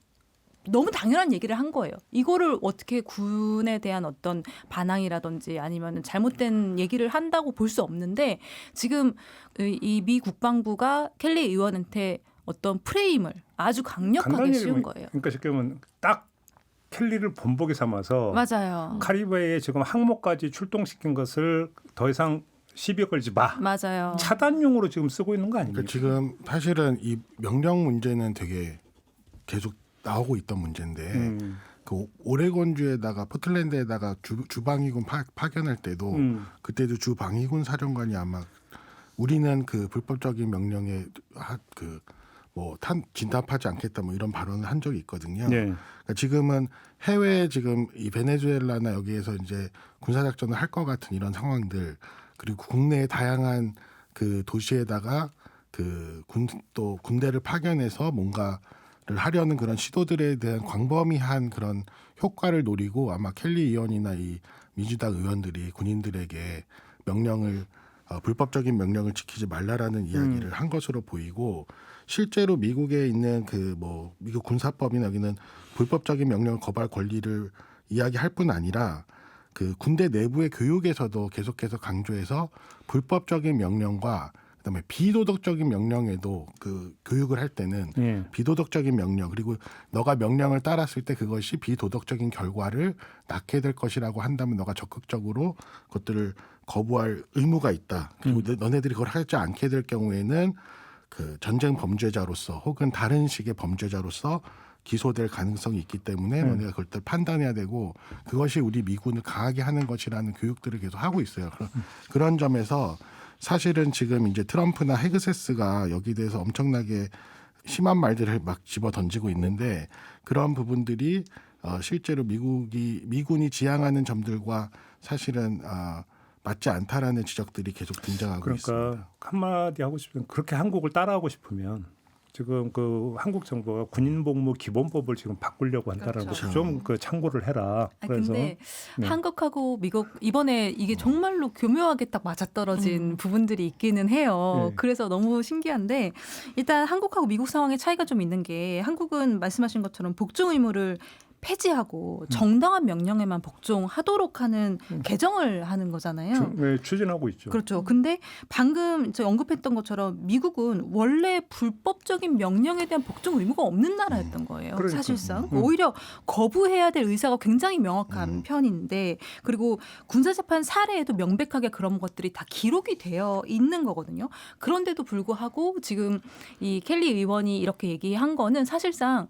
너무 당연한 얘기를 한 거예요. 이거를 어떻게 군에 대한 어떤 반항이라든지 아니면 잘못된 얘기를 한다고 볼 수 없는데 지금 이 미 국방부가 켈리 의원한테 어떤 프레임을 아주 강력하게 씌운 거예요. 그러니까 쉽게 보면 딱 켈리를 본보기 삼아서 맞아요. 카리브해에 지금 항모까지 출동시킨 것을 더 이상 시비 걸지 마. 맞아요. 차단용으로 지금 쓰고 있는 거 아닙니까? 그러니까 지금 사실은 이 명령 문제는 되게 계속 나오고 있던 문제인데 그 오레곤주에다가 포틀랜드에다가 주방위군 파견할 때도 그때도 주방위군 사령관이 아마 우리는 그 불법적인 명령에 진답하지 않겠다 뭐 이런 발언을 한 적이 있거든요. 네. 그러니까 지금은 해외 지금 이 베네수엘라나 여기에서 이제 군사작전을 할 것 같은 이런 상황들 그리고 국내의 다양한 그 도시에다가 그 군대를 파견해서 뭔가를 하려는 그런 시도들에 대한 광범위한 그런 효과를 노리고 아마 켈리 의원이나 이 민주당 의원들이 군인들에게 불법적인 명령을 지키지 말라라는 이야기를 한 것으로 보이고 실제로 미국에 있는 미국 군사법이나 여기는 불법적인 명령을 거부할 권리를 이야기할 뿐 아니라 그 군대 내부의 교육에서도 계속해서 강조해서 불법적인 명령과 그다음에 비도덕적인 명령에도 그 교육을 할 때는 비도덕적인 명령 그리고 너가 명령을 따랐을 때 그것이 비도덕적인 결과를 낳게 될 것이라고 한다면 너가 적극적으로 그것들을 거부할 의무가 있다. 그리고 너네들이 그걸 하지 않게 될 경우에는 그 전쟁 범죄자로서 혹은 다른 식의 범죄자로서 기소될 가능성이 있기 때문에 너네가 그걸 판단해야 되고 그것이 우리 미군을 강하게 하는 것이라는 교육들을 계속 하고 있어요. 그런 점에서 사실은 지금 이제 트럼프나 헤그세스가 여기에 대해서 엄청나게 심한 말들을 막 집어 던지고 있는데 그런 부분들이 실제로 미군이 지향하는 점들과 사실은 맞지 않다라는 지적들이 계속 등장하고 있습니다. 그러니까 한마디 하고 싶으면 그렇게 한국을 따라하고 싶으면 지금 그 한국 정부가 군인복무 기본법을 지금 바꾸려고 한다는 것을 좀 그 참고를 해라. 그래서 근데 한국하고 미국 이번에 이게 정말로 교묘하게 딱 맞아떨어진 부분들이 있기는 해요. 그래서 너무 신기한데 일단 한국하고 미국 상황의 차이가 좀 있는 게 한국은 말씀하신 것처럼 복종 의무를 폐지하고 정당한 명령에만 복종하도록 하는 개정을 하는 거잖아요. 추진하고 있죠. 그렇죠. 근데 방금 저 언급했던 것처럼 미국은 원래 불법적인 명령에 대한 복종 의무가 없는 나라였던 거예요. 그러니까. 사실상. 오히려 거부해야 될 의사가 굉장히 명확한 편인데 그리고 군사재판 사례에도 명백하게 그런 것들이 다 기록이 되어 있는 거거든요. 그런데도 불구하고 지금 이 켈리 의원이 이렇게 얘기한 거는 사실상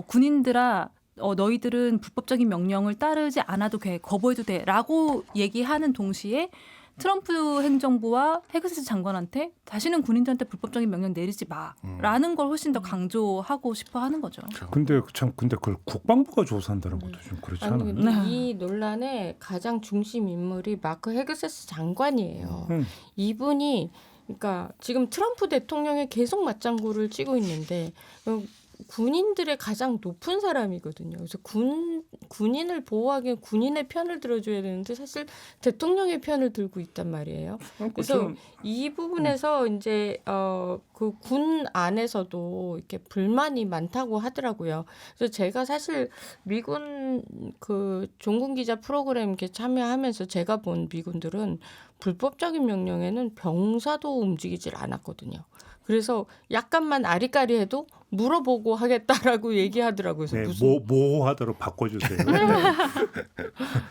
군인들아 너희들은 불법적인 명령을 따르지 않아도 돼, 거부해도 돼라고 얘기하는 동시에 트럼프 행정부와 헤그세스 장관한테 다시는 군인들한테 불법적인 명령 내리지 마라는 걸 훨씬 더 강조하고 싶어 하는 거죠. 근데 그걸 국방부가 조사한다는 것도 좀 그렇지 않아요? 아니, 근데 이 논란의 가장 중심 인물이 마크 헤그세스 장관이에요. 이분이 그러니까 지금 트럼프 대통령이 계속 맞장구를 치고 있는데 군인들의 가장 높은 사람이거든요. 그래서 군인을 보호하기 군인의 편을 들어줘야 되는데 사실 대통령의 편을 들고 있단 말이에요. 그래서 이 부분에서 이제 그 군 안에서도 이렇게 불만이 많다고 하더라고요. 그래서 제가 사실 미군 그 종군 기자 프로그램 이렇게 참여하면서 제가 본 미군들은 불법적인 명령에는 병사도 움직이질 않았거든요. 그래서 약간만 아리까리해도 물어보고 하겠다라고 얘기하더라고요. 그래서 무슨 모호하도록 바꿔주세요.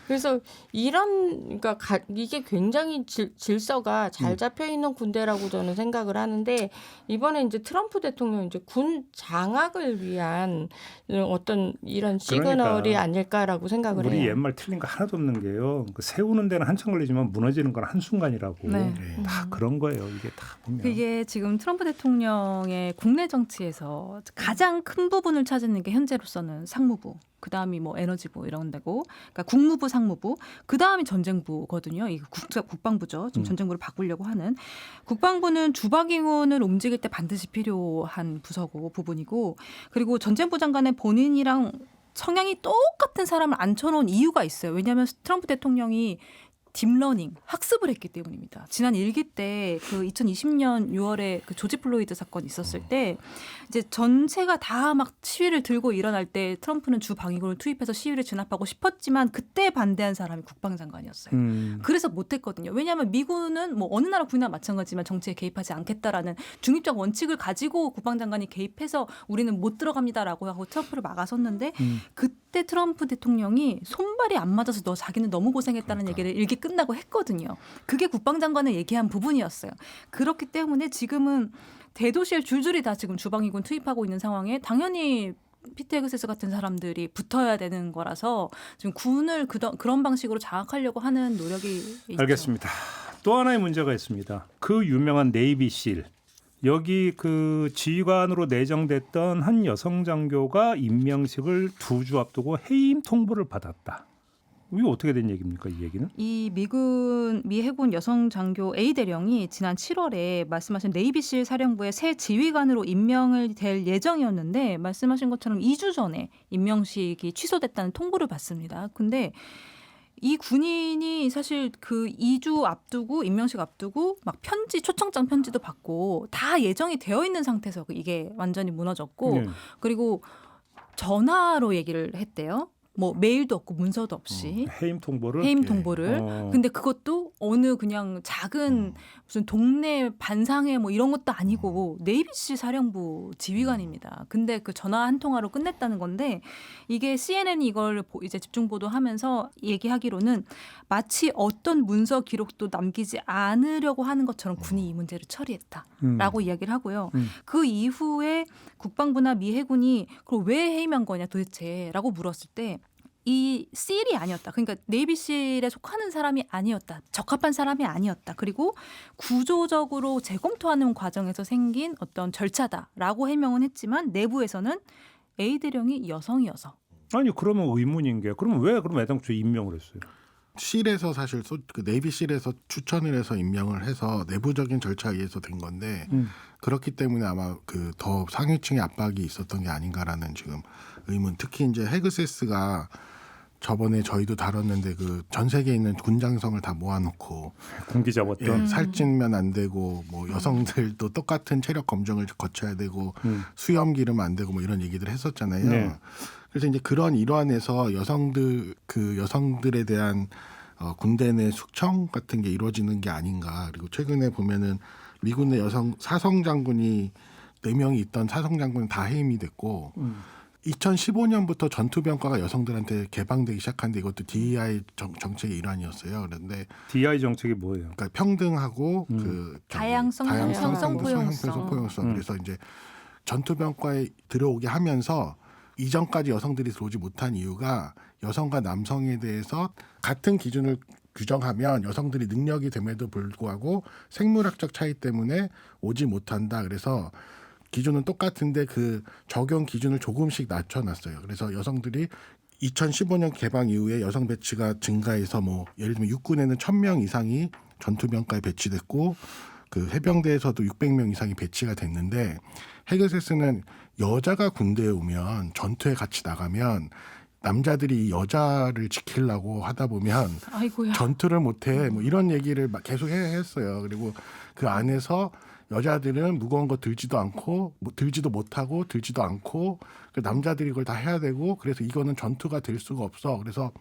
그래서 그러니까 이게 굉장히 질서가 잘 잡혀 있는 군대라고 저는 생각을 하는데 이번에 이제 트럼프 대통령 이제 군 장악을 위한 어떤 이런 시그널이 그러니까 아닐까라고 생각을 우리 해요. 옛말 틀린 거 하나도 없는 게요. 그 세우는 데는 한참 걸리지만 무너지는 건 한순간이라고. 네. 다 그런 거예요. 이게 다 보면. 그게 지금 트럼프 대통령의 국내 정치에서 가장 큰 부분을 차지하는 게 현재로서는 상무부, 그 다음이 뭐 에너지부 이런 데고, 그러니까 국무부, 상무부, 그 다음이 전쟁부거든요. 이 국방부죠. 지금 전쟁부를 바꾸려고 하는. 국방부는 주박위원을 움직일 때 반드시 필요한 부분이고, 그리고 전쟁부 장관의 본인이랑 성향이 똑같은 사람을 앉혀놓은 이유가 있어요. 왜냐하면 트럼프 대통령이 딥러닝 학습을 했기 때문입니다. 지난 일기 때 그 2020년 6월에 그 조지 플로이드 사건 있었을 때 이제 전체가 다 막 시위를 들고 일어날 때 트럼프는 주 방위군을 투입해서 시위를 진압하고 싶었지만 그때 반대한 사람이 국방장관이었어요. 그래서 못했거든요. 왜냐하면 미군은 뭐 어느 나라 군이나 마찬가지지만 정치에 개입하지 않겠다라는 중립적 원칙을 가지고 국방장관이 개입해서 우리는 못 들어갑니다라고 하고 트럼프를 막아섰는데 그때 트럼프 대통령이 손발이 안 맞아서 자기는 너무 고생했다는 얘기를 일기 끝나고 했거든요. 그게 국방장관을 얘기한 부분이었어요. 그렇기 때문에 지금은 대도시에 줄줄이 다 지금 주방위군 투입하고 있는 상황에 당연히 피트 헤그세스 같은 사람들이 붙어야 되는 거라서 지금 군을 그런 방식으로 장악하려고 하는 노력이 있죠. 알겠습니다. 또 하나의 문제가 있습니다. 그 유명한 네이비실. 여기 그 지휘관으로 내정됐던 한 여성 장교가 임명식을 2주 앞두고 해임 통보를 받았다. 이게 어떻게 된 얘기입니까? 이 얘기는? 이 미 해군 여성 장교 A 대령이 지난 7월에 말씀하신 네이비실 사령부의 새 지휘관으로 임명을 될 예정이었는데 말씀하신 것처럼 2주 전에 임명식이 취소됐다는 통보를 받습니다. 근데 이 군인이 사실 그 2주 앞두고 임명식 앞두고 막 초청장 편지도 받고 다 예정이 되어 있는 상태에서 이게 완전히 무너졌고 그리고 전화로 얘기를 했대요. 뭐 메일도 없고 문서도 없이 해임 통보를. 근데 그것도 어느 그냥 작은 무슨 동네 반상회 뭐 이런 것도 아니고 네이비실 사령부 지휘관입니다. 근데 그 전화 한 통화로 끝냈다는 건데 이게 CNN이 이걸 이제 집중 보도하면서 얘기하기로는 마치 어떤 문서 기록도 남기지 않으려고 하는 것처럼 군이 이 문제를 처리했다라고 이야기를 하고요. 그 이후에 국방부나 미 해군이 그걸 왜 해임한 거냐 도대체라고 물었을 때 이 실이 아니었다. 그러니까 네이비실에 속하는 사람이 아니었다. 적합한 사람이 아니었다. 그리고 구조적으로 재검토하는 과정에서 생긴 어떤 절차다라고 해명은 했지만 내부에서는 A 대령이 여성이어서. 아니 그러면 의문인 게 그러면 왜 그럼 애당초에 임명을 했어요? 실에서 사실 그 네이비실에서 추천을 해서 임명을 해서 내부적인 절차에 의해서 된 건데 그렇기 때문에 아마 그 더 상위층의 압박이 있었던 게 아닌가라는 지금 의문. 특히 이제 헤그세스가 저번에 저희도 다뤘는데 그 전 세계에 있는 군장성을 다 모아놓고 군기 잡았던. 살찌면 안 되고 뭐 여성들도 똑같은 체력 검정을 거쳐야 되고 수염 기르면 안 되고 뭐 이런 얘기들 했었잖아요. 네. 그래서 이제 그런 일환에서 여성들에 대한 군대 내 숙청 같은 게 이루어지는 게 아닌가. 그리고 최근에 보면은 미군 내 여성 사성 장군이 4명이 있던 사성 장군은 다 해임이 됐고 2015년부터 전투병과가 여성들한테 개방되기 시작한데 이것도 DEI 정책의 일환이었어요. 그런데 DEI 정책이 뭐예요? 그러니까 평등하고 그 다양성, 포용성. 그래서 이제 전투병과에 들어오게 하면서 이전까지 여성들이 들어오지 못한 이유가 여성과 남성에 대해서 같은 기준을 규정하면 여성들이 능력이 됨에도 불구하고 생물학적 차이 때문에 오지 못한다. 그래서 기준은 똑같은데 그 적용 기준을 조금씩 낮춰놨어요. 그래서 여성들이 2015년 개방 이후에 여성 배치가 증가해서 뭐 예를 들면 육군에는 1,000명 이상이 전투병과에 배치됐고 그 해병대에서도 600명 이상이 배치가 됐는데 헤그세스는 여자가 군대에 오면 전투에 같이 나가면 남자들이 여자를 지키려고 하다 보면 아이고야. 전투를 못해 뭐 이런 얘기를 막 계속 했어요. 그리고 그 안에서 여자들은 무거운 거 들지도 않고 들지도 못하고 들지도 않고 남자들이 그걸 다 해야 되고 그래서 이거는 전투가 될 수가 없어. 그래서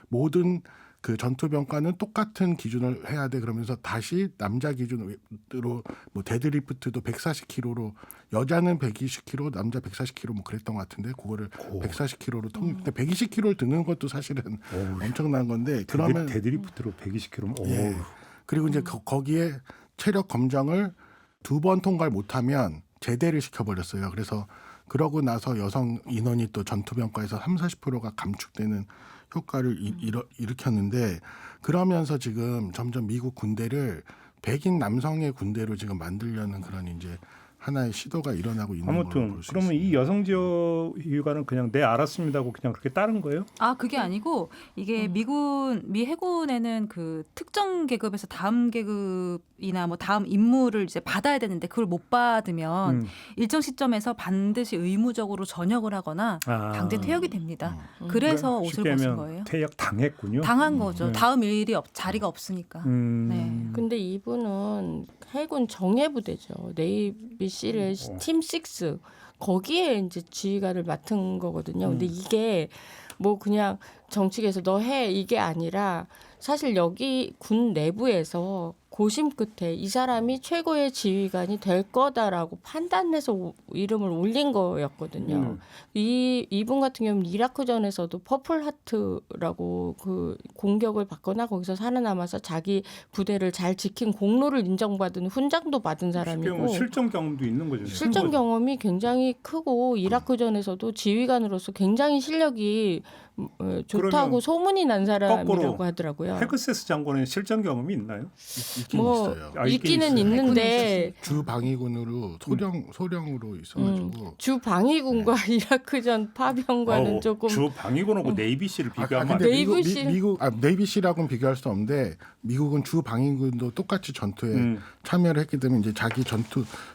모든 그 전투병과는 똑같은 기준을 해야 돼. 그러면서 다시 남자 기준으로 뭐 데드리프트도 140kg로 여자는 120kg, 남자 140kg 뭐 그랬던 것 같은데 그거를 140kg로 근데 120kg를 드는 것도 사실은 엄청난 건데 그러면 데드리프트로 120kg. 예. 그리고 이제 거기에 체력 검정을 두 번 통과를 못하면 제대를 시켜버렸어요. 그래서 그러고 나서 여성 인원이 또 전투병과에서 30-40%가 감축되는 효과를 일으켰는데 그러면서 지금 점점 미국 군대를 백인 남성의 군대로 지금 만들려는 그런 이제 하나의 시도가 일어나고 있는 걸로 아무튼 볼 수 그러면 있습니다. 이 여성지역 휴가는 그냥 네 알았습니다 하고 그냥 그렇게 따른 거예요? 그게 아니고 이게 미 해군에는 그 특정 계급에서 다음 계급이나 뭐 다음 임무를 이제 받아야 되는데 그걸 못 받으면 일정 시점에서 반드시 의무적으로 전역을 하거나 강제 퇴역이 됩니다. 그래서 옷을 쉽게 벗은 하면 거예요. 퇴역 당했군요. 당한 거죠. 네. 다음 자리가 없으니까. 네. 근데 이분은 해군 정예부대죠. 네이비 실의 팀 6 거기에 이제 지휘관을 맡은 거거든요. 근데 이게 뭐 그냥 정치계에서 너 해 이게 아니라 사실 여기 군 내부에서 고심 끝에 이 사람이 최고의 지휘관이 될 거다라고 판단해서 이름을 올린 거였거든요. 이분 같은 경우는 이라크전에서도 퍼플 하트라고 그 공격을 받거나 거기서 살아남아서 자기 부대를 잘 지킨 공로를 인정받은 훈장도 받은 사람이고 실전 경험도 있는 거죠. 실전 경험이 굉장히 크고 이라크전에서도 지휘관으로서 굉장히 실력이 좋다고 소문이 난 사람이라고 하더라고요. 헤그세스 장관의 실전 경험이 있나요? 있긴 뭐 있어요. 있기는 있는데 주 방위군으로 소령으로 있어가지고 주 방위군과 이라크전 파병과는 조금 주 방위군하고 네이비시를 비교하면 안 근데 돼요. 네이비시- 네이비시라고는 비교할 수 없는데 미국은 주 방위군도 똑같이 전투에 참여를 했기 때문에 이제 자기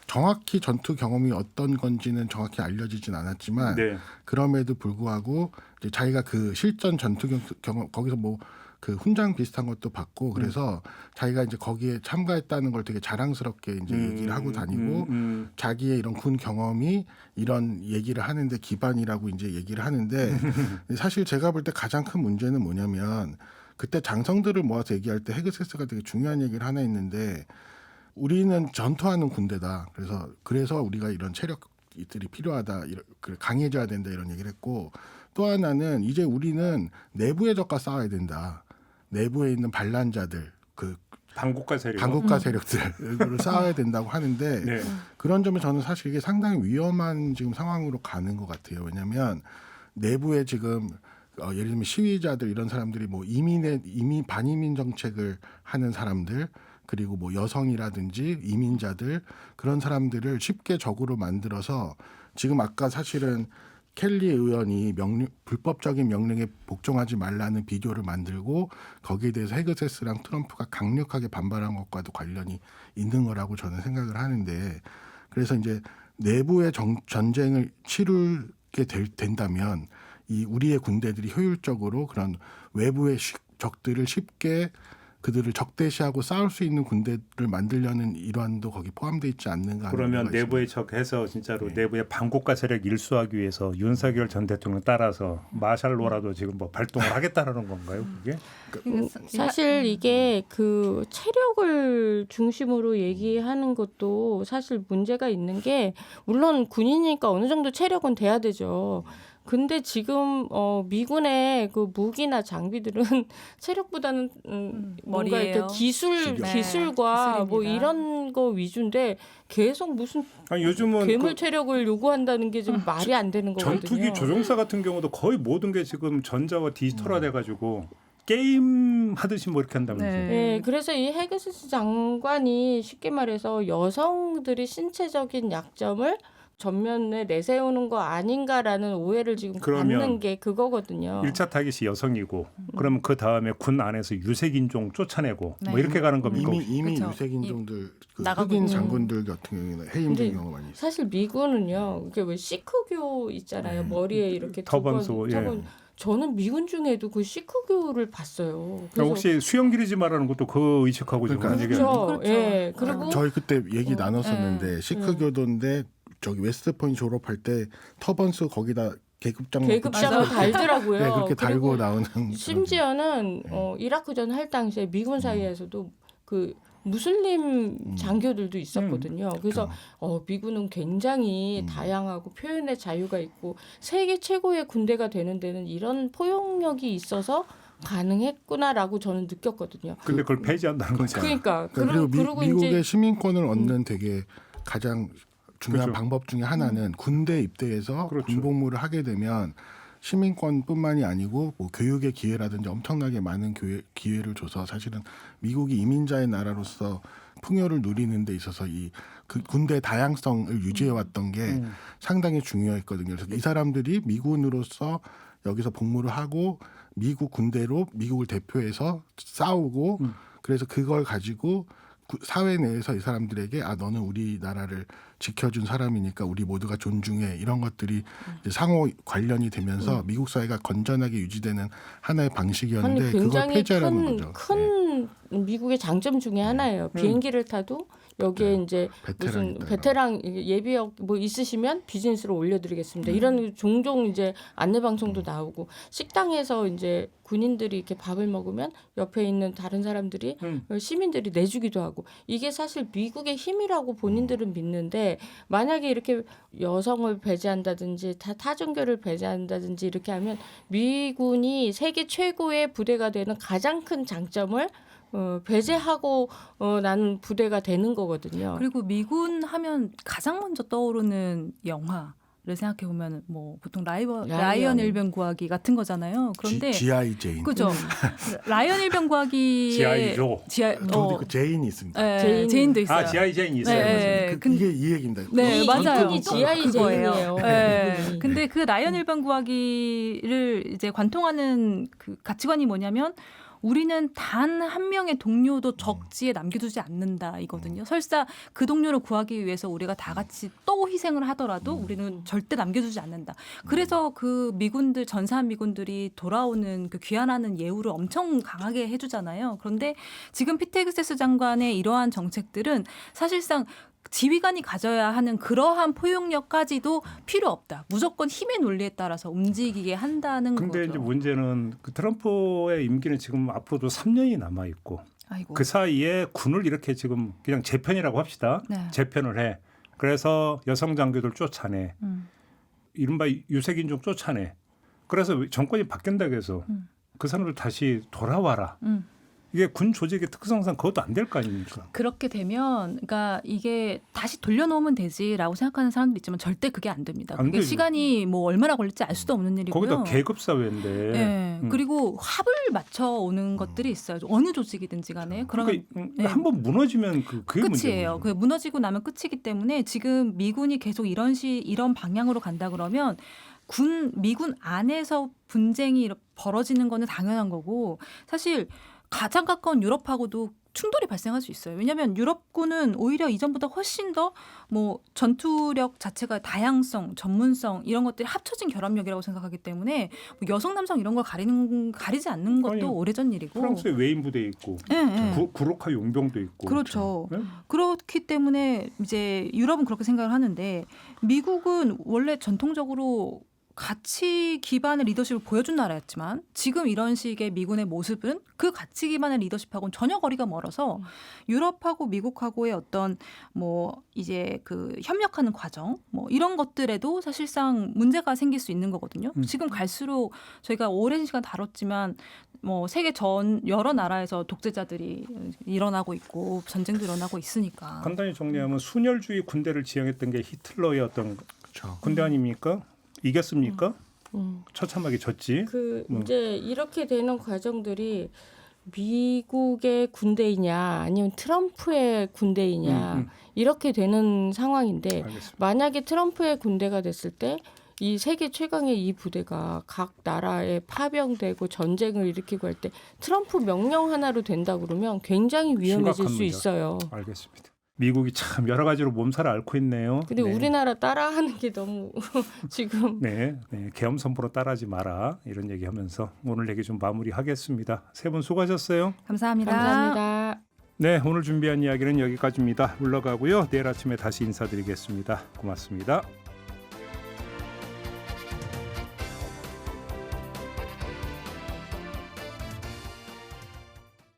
정확히 전투 경험이 어떤 건지는 정확히 알려지진 않았지만 네. 그럼에도 불구하고 이제 자기가 그 실전 전투 경험 거기서 뭐 그 훈장 비슷한 것도 받고 그래서 자기가 이제 거기에 참가했다는 걸 되게 자랑스럽게 이제 얘기를 하고 다니고 자기의 이런 군 경험이 이런 얘기를 하는데 기반이라고 이제 얘기를 하는데 사실 제가 볼 때 가장 큰 문제는 뭐냐면 그때 장성들을 모아서 얘기할 때 헤그세스가 되게 중요한 얘기를 하나 했는데 우리는 전투하는 군대다. 그래서 우리가 이런 체력들이 필요하다. 강해져야 된다 이런 얘기를 했고 또 하나는 이제 우리는 내부의 적과 싸워야 된다. 내부에 있는 반란자들, 그 반국가 세력. 반국가 세력들을 싸워야 된다고 하는데 네. 그런 점에 저는 사실 이게 상당히 위험한 지금 상황으로 가는 것 같아요. 왜냐하면 내부에 지금 예를 들면 시위자들 이런 사람들이 뭐 반이민 정책을 하는 사람들 그리고 뭐 여성이라든지 이민자들 그런 사람들을 쉽게 적으로 만들어서 지금 아까 사실은 켈리 의원이 불법적인 명령에 복종하지 말라는 비디오를 만들고 거기에 대해서 헤그세스랑 트럼프가 강력하게 반발한 것과도 관련이 있는 거라고 저는 생각을 하는데 그래서 이제 내부의 전쟁을 치르게 된다면 이 우리의 군대들이 효율적으로 그런 외부의 적들을 쉽게 그들을 적대시하고 싸울 수 있는 군대를 만들려는 일환도 거기 포함되어 있지 않는가 하는 그러면 생각이 내부의 있습니다. 적해서 진짜로 내부의 반국가 세력 일수하기 위해서 윤석열 전 대통령 따라서 마샬로라도 지금 뭐 발동을 하겠다라는 건가요? 그게? 사실 이게 그 체력을 중심으로 얘기하는 것도 사실 문제가 있는 게 물론 군인이니까 어느 정도 체력은 돼야 되죠. 근데 지금 미군의 그 무기나 장비들은 체력보다는 뭔가 이렇게 머리예요. 기술과 기술입니다. 뭐 이런 거 위주인데 계속 무슨 아니, 요즘은 괴물 체력을 요구한다는 게 지금 말이 안 되는 거거든요. 전투기 조종사 같은 경우도 거의 모든 게 지금 전자와 디지털화돼 가지고 게임 하듯이 뭐 이렇게 한다면서요. 네. 네, 그래서 이 헤그세스 장관이 쉽게 말해서 여성들이 신체적인 약점을 전면에 내세우는 거 아닌가라는 오해를 지금 그러면 받는 게 그거거든요. 1차 타깃이 여성이고 그러면 그 다음에 군 안에서 유색인종 쫓아내고 네. 뭐 이렇게 가는 겁니까? 이미 그쵸. 유색인종들 그 나가고 흑인 있죠. 장군들 같은 경우에는 해임된 근데 경우가 많이 있어요. 사실 미군은요, 이게 왜 시크교 있잖아요. 머리에 이렇게 터번 쓰고, 예. 터번. 저는 미군 중에도 그 시크교를 봤어요. 그러니까 혹시 수영 기르지 말라는 것도 그 의식하고 지금 하는 얘기 아니에요? 그렇죠. 예. 그리고 저희 그때 얘기 나눴었는데 시크교도인데 저기 웨스트포인트 졸업할 때 터번스 거기다 계급장로 계급장을 달더라고요. 네, 그렇게 달고 그리고 나오는 심지어는 이라크전 할 당시에 미군 사이에서도 그 무슬림 장교들도 있었거든요. 그래서 미군은 굉장히 다양하고 표현의 자유가 있고 세계 최고의 군대가 되는 데는 이런 포용력이 있어서 가능했구나라고 저는 느꼈거든요. 근데 그걸 폐지한다는 거잖아요. 그러니까 그리고 그리고 미국의 이제 시민권을 얻는 되게 가장 중요한 그렇죠. 방법 중에 하나는 군대 입대해서 그렇죠. 군복무를 하게 되면 시민권뿐만이 아니고 뭐 교육의 기회라든지 엄청나게 많은 기회를 줘서 사실은 미국이 이민자의 나라로서 풍요를 누리는 데 있어서 그 군대 다양성을 유지해 왔던 게 상당히 중요했거든요. 그래서 이 사람들이 미군으로서 여기서 복무를 하고 미국 군대로 미국을 대표해서 싸우고 그래서 그걸 가지고 사회 내에서 이 사람들에게 너는 우리나라를 지켜준 사람이니까 우리 모두가 존중해 이런 것들이 이제 상호 관련이 되면서 미국 사회가 건전하게 유지되는 하나의 방식이었는데 아니, 그걸 굉장히 폐지하라는 거죠. 큰 미국의 장점 중에 하나예요. 비행기를 타도 여기에 이제 무슨 베테랑 예비역 뭐 있으시면 비즈니스로 올려드리겠습니다. 이런 종종 이제 안내 방송도 나오고 식당에서 이제 군인들이 이렇게 밥을 먹으면 옆에 있는 다른 사람들이 시민들이 내주기도 하고 이게 사실 미국의 힘이라고 본인들은 믿는데 만약에 이렇게 여성을 배제한다든지 타종교를 배제한다든지 이렇게 하면 미군이 세계 최고의 부대가 되는 가장 큰 장점을 배제하고 나는 부대가 되는 거거든요. 그리고 미군 하면 가장 먼저 떠오르는 영화를 생각해 보면 뭐 보통 라이언 일병 구하기 같은 거잖아요. 그런데 G.I. 제인. 그죠? 라이언 일병 구하기에 G.I. 조. 저도 그 제인이 있습니다. 네, 제인도 있어요. G.I. 제인 있어요. 네, 이게 이 얘기입니다. 네, 맞아요. 이분이 G.I. 제인이에요. 네. 근데 그 라이언 일병 구하기를 이제 관통하는 그 가치관이 뭐냐면 우리는 단 한 명의 동료도 적지에 남겨두지 않는다 이거든요. 설사 그 동료를 구하기 위해서 우리가 다 같이 또 희생을 하더라도 우리는 절대 남겨두지 않는다. 그래서 그 미군들 전사한 미군들이 돌아오는 그 귀환하는 예우를 엄청 강하게 해주잖아요. 그런데 지금 피트 헤그세스 장관의 이러한 정책들은 사실상 지휘관이 가져야 하는 그러한 포용력까지도 필요 없다. 무조건 힘의 논리에 따라서 움직이게 한다는 거죠. 근데 이제 문제는 그 트럼프의 임기는 지금 앞으로도 3년이 남아 있고 아이고. 그 사이에 군을 이렇게 지금 그냥 재편이라고 합시다. 네. 재편을 해. 그래서 여성 장교들 쫓아내. 이른바 유색인종 쫓아내. 그래서 정권이 바뀐다고 해서 그 사람들 다시 돌아와라. 이게 군 조직의 특성상 그것도 안 될 거 아닙니까? 그렇게 되면 그러니까 이게 다시 돌려놓으면 되지라고 생각하는 사람도 있지만 절대 그게 안 됩니다. 안 그게 되죠. 시간이 뭐 얼마나 걸릴지 알 수도 없는 일이고요. 거기다 계급 사회인데. 네. 그리고 합을 맞춰 오는 것들이 있어요. 어느 조직이든지 간에. 그러면 그러니까 한번 무너지면 그게 끝이에요. 그 무너지고 나면 끝이기 때문에 지금 미군이 계속 이런 방향으로 간다 그러면 미군 안에서 분쟁이 벌어지는 거는 당연한 거고 사실 가장 가까운 유럽하고도 충돌이 발생할 수 있어요. 왜냐하면 유럽군은 오히려 이전보다 훨씬 더 뭐 전투력 자체가 다양성, 전문성 이런 것들이 합쳐진 결합력이라고 생각하기 때문에 뭐 여성, 남성 이런 걸 가리지 않는 것도 아니, 오래전 일이고. 프랑스에 외인 부대 있고 구로카 용병도 있고. 그렇죠. 네? 그렇기 때문에 이제 유럽은 그렇게 생각을 하는데 미국은 원래 전통적으로 가치 기반의 리더십을 보여준 나라였지만 지금 이런 식의 미군의 모습은 그 가치 기반의 리더십하고는 전혀 거리가 멀어서 유럽하고 미국하고의 어떤 뭐 이제 그 협력하는 과정 뭐 이런 것들에도 사실상 문제가 생길 수 있는 거거든요. 지금 갈수록 저희가 오랜 시간 다뤘지만 뭐 세계 여러 나라에서 독재자들이 일어나고 있고 전쟁도 일어나고 있으니까. 간단히 정리하면 순혈주의 군대를 지향했던 게 히틀러의 어떤 그렇죠. 군대 아닙니까? 이겼습니까? 처참하게 졌지. 이제 이렇게 되는 과정들이 미국의 군대이냐 아니면 트럼프의 군대이냐 이렇게 되는 상황인데 알겠습니다. 만약에 트럼프의 군대가 됐을 때 이 세계 최강의 이 부대가 각 나라에 파병되고 전쟁을 일으키고 할 때 트럼프 명령 하나로 된다 그러면 굉장히 위험해질 수 심각한 있어요. 알겠습니다. 미국이 참 여러 가지로 몸살을 앓고 있네요. 근데 네. 우리나라 따라하는 게 너무 지금 네, 계엄선포로 따라하지 마라 이런 얘기하면서 오늘 얘기 좀 마무리하겠습니다. 세 분 수고하셨어요. 감사합니다. 감사합니다. 네, 오늘 준비한 이야기는 여기까지입니다. 물러가고요. 내일 아침에 다시 인사드리겠습니다. 고맙습니다.